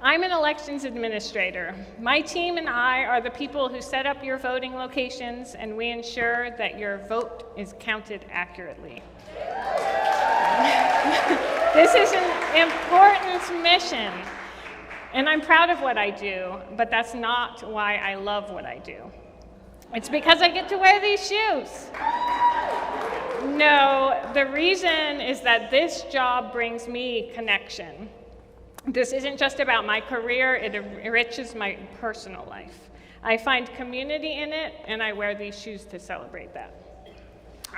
I'm an elections administrator. My team and I are the people who set up your voting locations, and we ensure that your vote is counted accurately. This is an important mission, and I'm proud of what I do, but that's not why I love what I do. It's because I get to wear these shoes. No, the reason is that this job brings me connection. This isn't just about my career, it enriches my personal life. I find community in it, and I wear these shoes to celebrate that.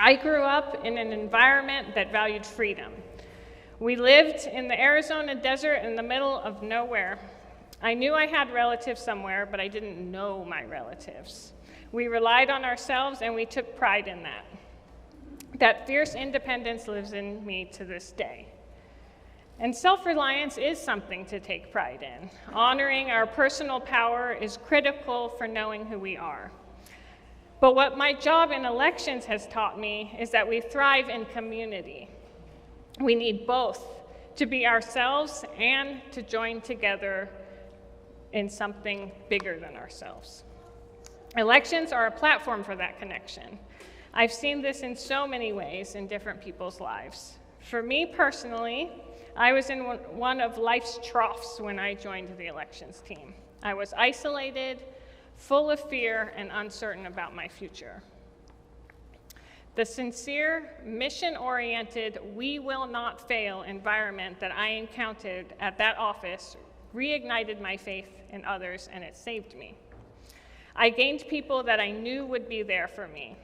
I grew up in an environment that valued freedom. We lived in the Arizona desert in the middle of nowhere. I knew I had relatives somewhere, but I didn't know my relatives. We relied on ourselves, and we took pride in that. That fierce independence lives in me to this day. And self-reliance is something to take pride in. Honoring our personal power is critical for knowing who we are. But what my job in elections has taught me is that we thrive in community. We need both to be ourselves and to join together in something bigger than ourselves. Elections are a platform for that connection. I've seen this in so many ways in different people's lives. For me personally, I was in one of life's troughs when I joined the elections team. I was isolated, full of fear, and uncertain about my future. The sincere, mission-oriented, we will not fail environment that I encountered at that office reignited my faith in others, and it saved me. I gained people that I knew would be there for me.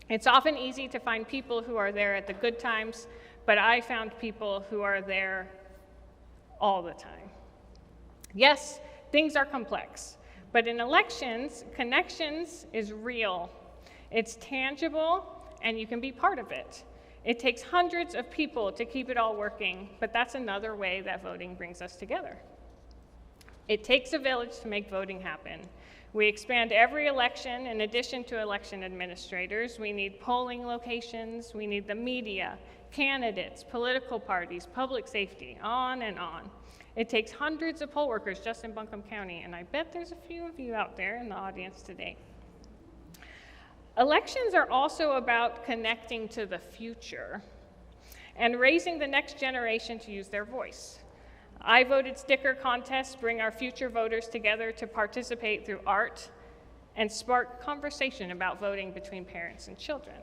It's often easy to find people who are there at the good times, but I found people who are there all the time. Yes, things are complex, but in elections, connections is real. It's tangible, and you can be part of it. It takes hundreds of people to keep it all working, but that's another way that voting brings us together. It takes a village to make voting happen. We expand every election. In addition to election administrators, we need polling locations, we need the media, candidates, political parties, public safety, on and on. It takes hundreds of poll workers just in Buncombe County, and I bet there's a few of you out there in the audience today. Elections are also about connecting to the future and raising the next generation to use their voice. I voted sticker contests bring our future voters together to participate through art and spark conversation about voting between parents and children.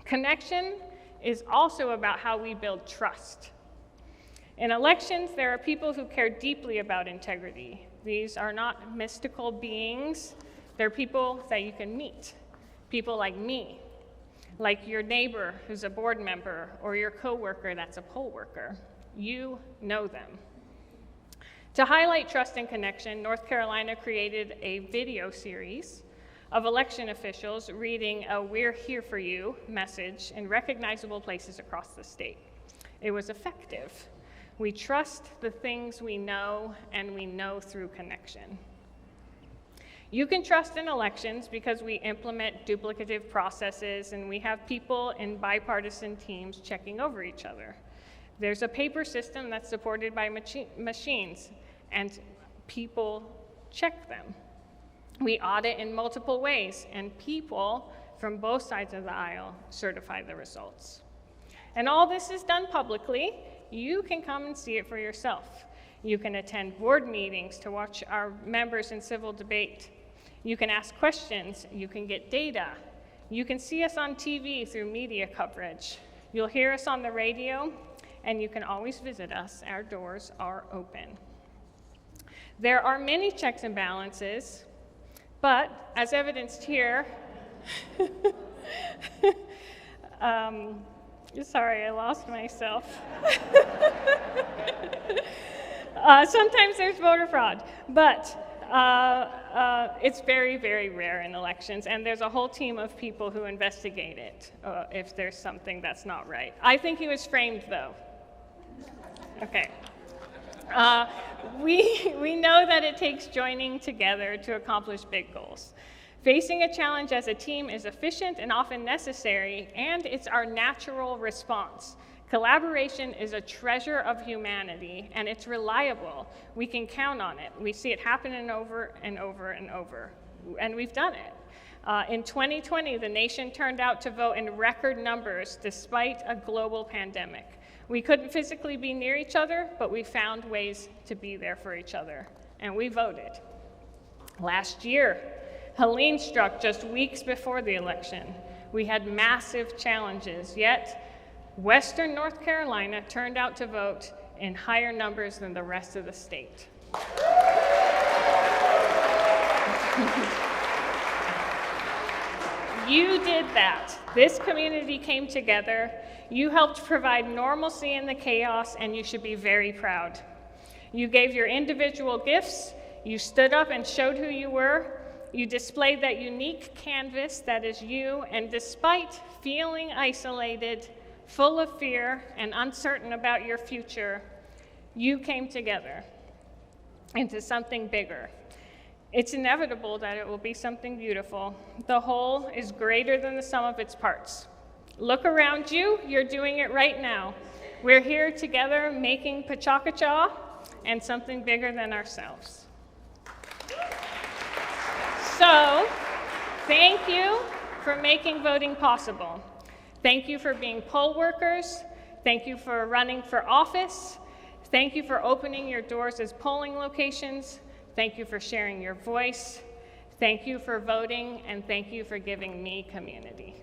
Connection is also about how we build trust. In elections, there are people who care deeply about integrity. These are not mystical beings. They're people that you can meet. People like me, like your neighbor who's a board member, or your coworker that's a poll worker. You know them. To highlight trust and connection, North Carolina created a video series of election officials reading a "We're Here for You" message in recognizable places across the state. It was effective. We trust the things we know, and we know through connection. You can trust in elections because we implement duplicative processes, and we have people in bipartisan teams checking over each other. There's a paper system that's supported by machines, and people check them. We audit in multiple ways, and people from both sides of the aisle certify the results. And all this is done publicly. You can come and see it for yourself. You can attend board meetings to watch our members in civil debate. You can ask questions. You can get data. You can see us on TV through media coverage. You'll hear us on the radio, and you can always visit us. Our doors are open. There are many checks and balances, but as evidenced here, sorry, I lost myself. Sometimes there's voter fraud, but it's very, very rare in elections, and there's a whole team of people who investigate it if there's something that's not right. I think he was framed, though. Okay. We know that it takes joining together to accomplish big goals. Facing a challenge as a team is efficient and often necessary, and it's our natural response. Collaboration is a treasure of humanity, and it's reliable. We can count on it. We see it happening over and over and over, and we've done it. In 2020, the nation turned out to vote in record numbers despite a global pandemic. We couldn't physically be near each other, but we found ways to be there for each other, and we voted. Last year, Helene struck just weeks before the election. We had massive challenges, yet Western North Carolina turned out to vote in higher numbers than the rest of the state. You did that. This community came together. You helped provide normalcy in the chaos, and you should be very proud. You gave your individual gifts. You stood up and showed who you were. You displayed that unique canvas that is you, and despite feeling isolated, full of fear, and uncertain about your future, you came together into something bigger. It's inevitable that it will be something beautiful. The whole is greater than the sum of its parts. Look around you, you're doing it right now. We're here together making PechaKucha and something bigger than ourselves. So, thank you for making voting possible. Thank you for being poll workers. Thank you for running for office. Thank you for opening your doors as polling locations. Thank you for sharing your voice. Thank you for voting, and thank you for giving me community.